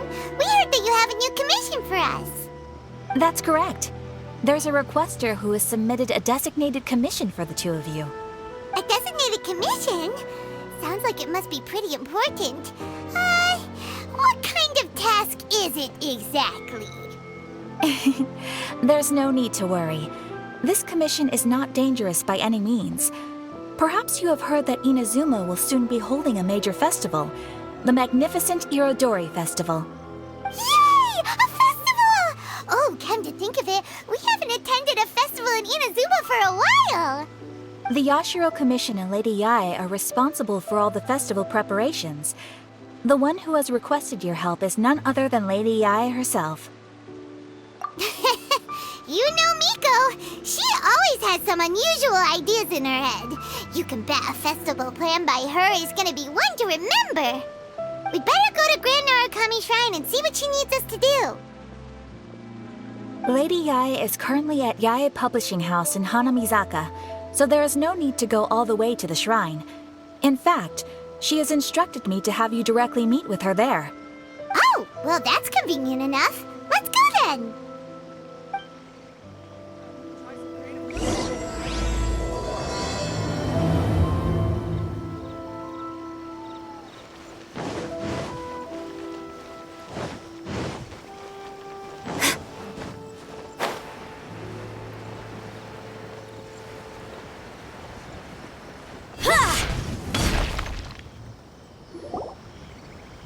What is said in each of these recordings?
Matron. We heard that you have a new commission for us. That's correct. There's a requester who has submitted a designated commission for the two of you. A designated commission? Sounds like it must be pretty important. What kind of task is it exactly? There's no need to worry. This commission is not dangerous by any means. Perhaps you have heard that Inazuma will soon be holding a major festival, the magnificent Irodori Festival. Yay! A festival! Oh, come to think of it, we haven't attended a festival in Inazuma for a while! The Yashiro Commission and Lady Yae are responsible for all the festival preparations. The one who has requested your help is none other than Lady Yae herself. You know Miko. She always has some unusual ideas in her head. You can bet a festival planned by her is gonna be one to remember. We better go to Grand Narukami Shrine and see what she needs us to do. Lady Yae is currently at Yae Publishing House in Hanamizaka, so there is no need to go all the way to the shrine. In fact, she has instructed me to have you directly meet with her there. Oh, well that's convenient enough. Let's go then.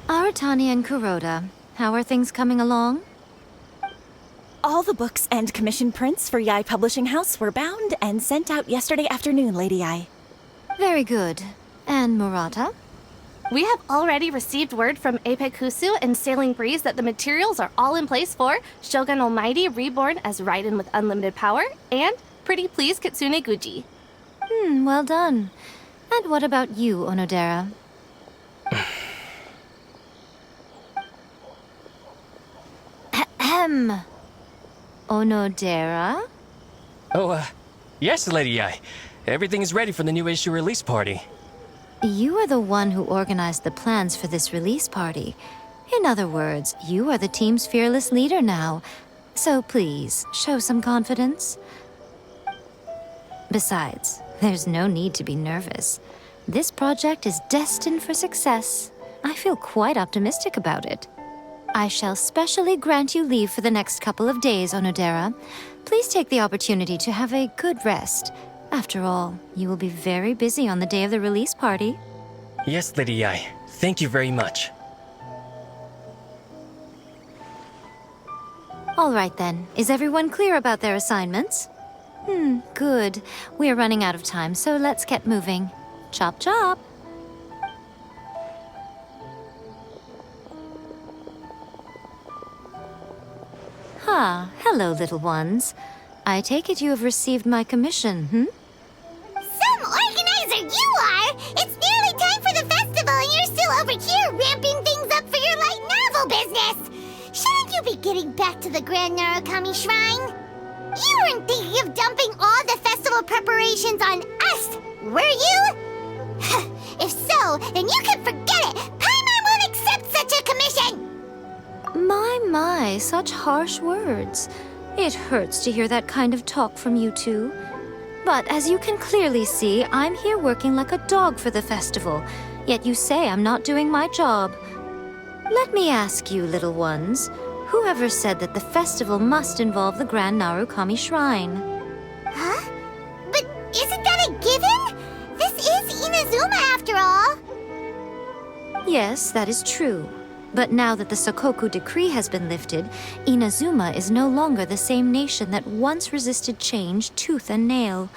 Aratani and Kuroda, how are things coming along? All the books and commission prints for Yae Publishing House were bound and sent out yesterday afternoon, Lady Yae. Very good. And Murata? We have already received word from Apekusu and Sailing Breeze that the materials are all in place for Shogun Almighty reborn as Raiden with unlimited power and Pretty Please Kitsune Guji. Well done. And what about you, Onodera? Ahem. Onodera? Oh, yes, Lady Yae. Everything is ready for the new issue release party. You are the one who organized the plans for this release party. In other words, you are the team's fearless leader now. So please, show some confidence. Besides, there's no need to be nervous. This project is destined for success. I feel quite optimistic about it. I shall specially grant you leave for the next couple of days, Onodera. Please take the opportunity to have a good rest. After all, you will be very busy on the day of the release party. Yes, Lady Yae. Thank you very much. All right then. Is everyone clear about their assignments? Good. We are running out of time, so let's get moving. Chop chop! Hello, little ones. I take it you have received my commission, Some organizer you are! It's nearly time for the festival and you're still over here ramping things up for your light novel business! Shouldn't you be getting back to the Grand Narukami Shrine? You weren't thinking of dumping all the festival preparations on us, were you? If so, then you can forget it! Paimon won't accept such a commission! My, such harsh words. It hurts to hear that kind of talk from you two. But as you can clearly see, I'm here working like a dog for the festival, yet you say I'm not doing my job. Let me ask you, little ones, whoever said that the festival must involve the Grand Narukami Shrine? Huh? But isn't that a given? This is Inazuma after all. Yes, that is true. But now that the Sokoku decree has been lifted, Inazuma is no longer the same nation that once resisted change tooth and nail.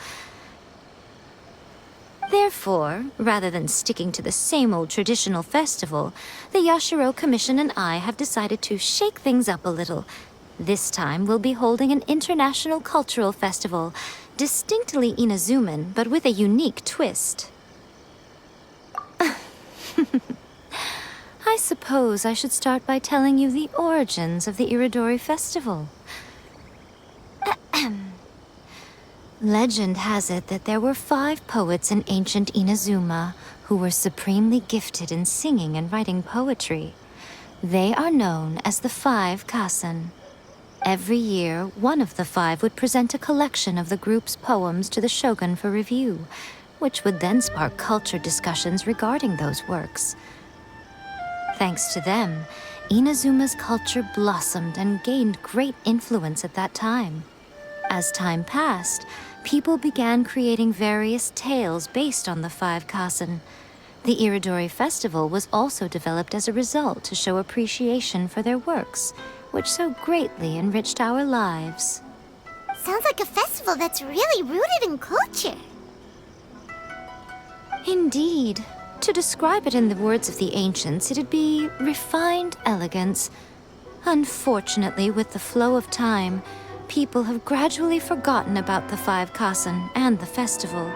Therefore, rather than sticking to the same old traditional festival, the Yashiro Commission and I have decided to shake things up a little. This time we'll be holding an international cultural festival, distinctly Inazuman, but with a unique twist. I suppose I should start by telling you the origins of the Irodori Festival. Legend has it that there were 5 poets in ancient Inazuma who were supremely gifted in singing and writing poetry. They are known as the 5 Kasen. Every year, one of the 5 would present a collection of the group's poems to the shogun for review, which would then spark culture discussions regarding those works. Thanks to them, Inazuma's culture blossomed and gained great influence at that time. As time passed, people began creating various tales based on the 5 Kasen. The Iridori Festival was also developed as a result to show appreciation for their works, which so greatly enriched our lives. Sounds like a festival that's really rooted in culture. Indeed. To describe it in the words of the ancients, it'd be refined elegance. Unfortunately, with the flow of time, people have gradually forgotten about the 5 Kasen and the festival.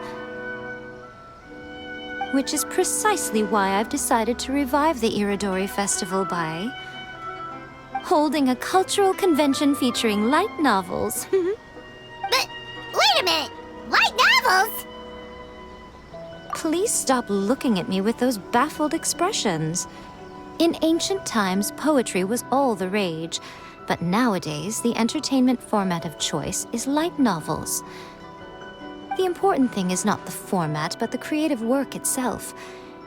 Which is precisely why I've decided to revive the Iridori Festival by holding a cultural convention featuring light novels. But, wait a minute! Light novels? Please stop looking at me with those baffled expressions. In ancient times, poetry was all the rage, but nowadays, the entertainment format of choice is light novels. The important thing is not the format, but the creative work itself.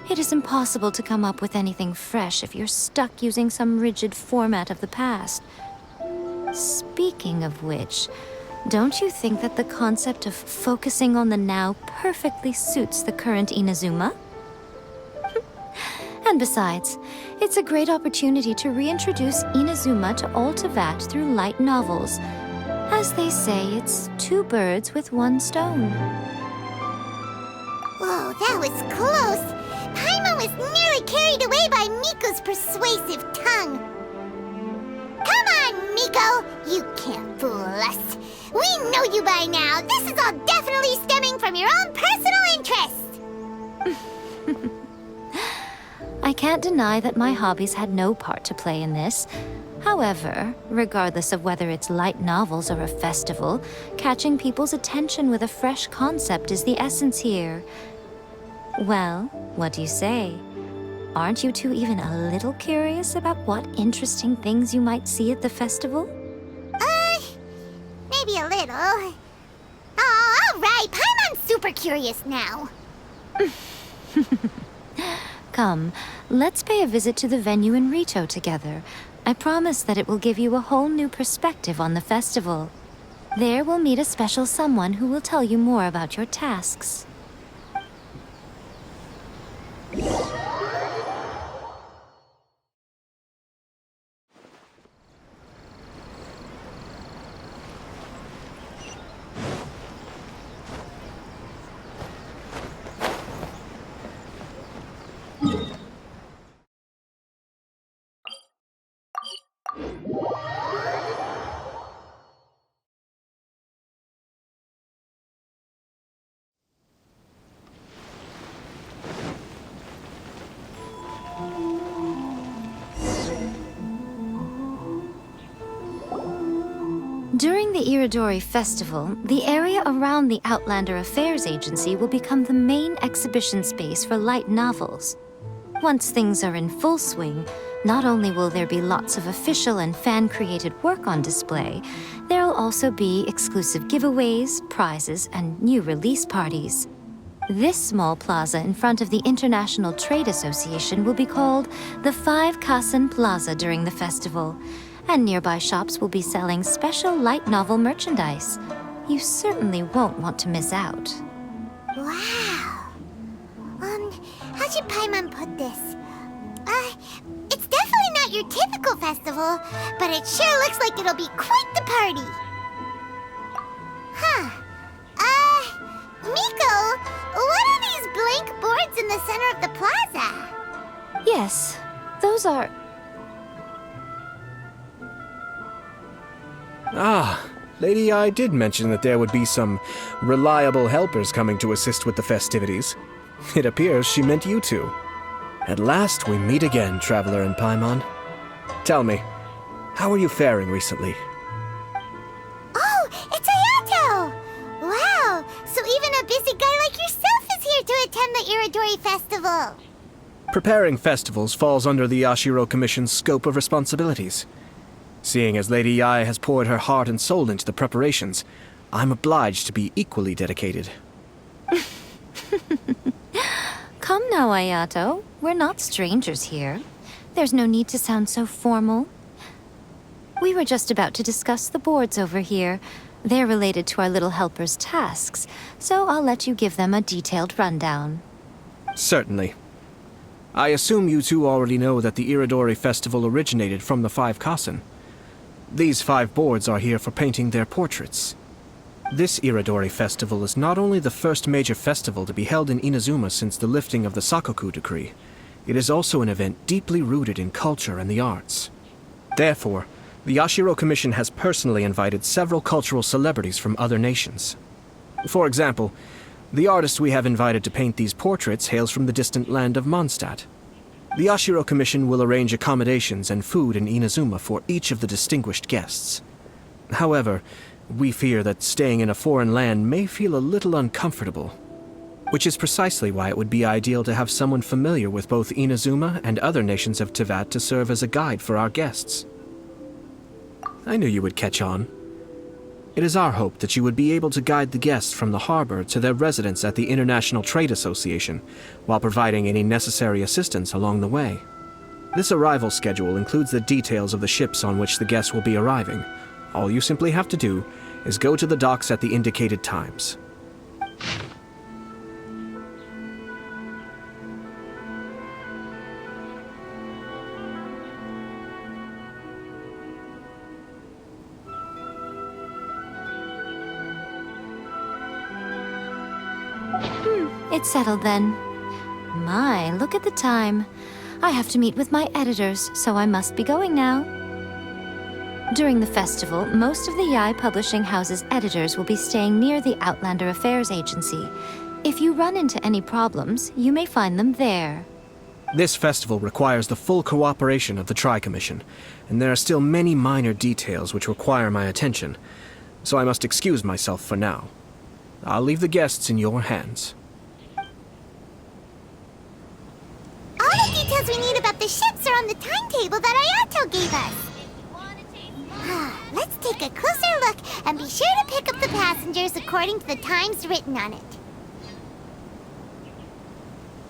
It is impossible to come up with anything fresh if you're stuck using some rigid format of the past. Speaking of which, don't you think that the concept of focusing on the now perfectly suits the current Inazuma? And besides, it's a great opportunity to reintroduce Inazuma to all Teyvat through light novels. As they say, it's 2 birds with 1 stone. Whoa, that was close! Paimon was nearly carried away by Miko's persuasive tongue. Come on, Miko! You can't fool us. We know you by now. This is all definitely stemming from your own personal interest. I can't deny that my hobbies had no part to play in this. However, regardless of whether it's light novels or a festival, catching people's attention with a fresh concept is the essence here. Well, what do you say? Aren't you two even a little curious about what interesting things you might see at the festival? Maybe a little. Oh, all right. Paimon's super curious now. Come, let's pay a visit to the venue in Rito together. I promise that it will give you a whole new perspective on the festival. There we'll meet a special someone who will tell you more about your tasks. During the Iridori Festival, the area around the Outlander Affairs Agency will become the main exhibition space for light novels. Once things are in full swing, not only will there be lots of official and fan-created work on display, there'll also be exclusive giveaways, prizes, and new release parties. This small plaza in front of the International Trade Association will be called the 5 Kasen Plaza during the festival, and nearby shops will be selling special light novel merchandise. You certainly won't want to miss out. Wow. How should Paimon put this? It's definitely not your typical festival, but it sure looks like it'll be quite the party. Huh. Miko, what are these blank boards in the center of the plaza? Yes, those are... Ah, Lady I did mention that there would be some reliable helpers coming to assist with the festivities. It appears she meant you two. At last we meet again, Traveler and Paimon. Tell me, how are you faring recently? Oh, it's Ayato! Wow, so even a busy guy like yourself is here to attend the Iridori Festival. Preparing festivals falls under the Yashiro Commission's scope of responsibilities. Seeing as Lady Yae has poured her heart and soul into the preparations, I'm obliged to be equally dedicated. Come now, Ayato. We're not strangers here. There's no need to sound so formal. We were just about to discuss the boards over here. They're related to our little helper's tasks, so I'll let you give them a detailed rundown. Certainly. I assume you two already know that the Iridori Festival originated from the 5 Kasen. These 5 boards are here for painting their portraits. This Iridori Festival is not only the first major festival to be held in Inazuma since the lifting of the Sakoku decree, it is also an event deeply rooted in culture and the arts. Therefore, the Yashiro Commission has personally invited several cultural celebrities from other nations. For example, the artist we have invited to paint these portraits hails from the distant land of Mondstadt. The Yashiro Commission will arrange accommodations and food in Inazuma for each of the distinguished guests. However, we fear that staying in a foreign land may feel a little uncomfortable, which is precisely why it would be ideal to have someone familiar with both Inazuma and other nations of Teyvat to serve as a guide for our guests. I knew you would catch on. It is our hope that you would be able to guide the guests from the harbor to their residence at the International Trade Association, while providing any necessary assistance along the way. This arrival schedule includes the details of the ships on which the guests will be arriving. All you simply have to do is go to the docks at the indicated times. It's settled then. My, look at the time. I have to meet with my editors, so I must be going now. During the festival, most of the Yae Publishing House's editors will be staying near the Outlander Affairs Agency. If you run into any problems, you may find them there. This festival requires the full cooperation of the Tri-Commission, and there are still many minor details which require my attention, so I must excuse myself for now. I'll leave the guests in your hands. All the details we need about the ships are on the timetable that Ayato gave us. Let's take a closer look and be sure to pick up the passengers according to the times written on it.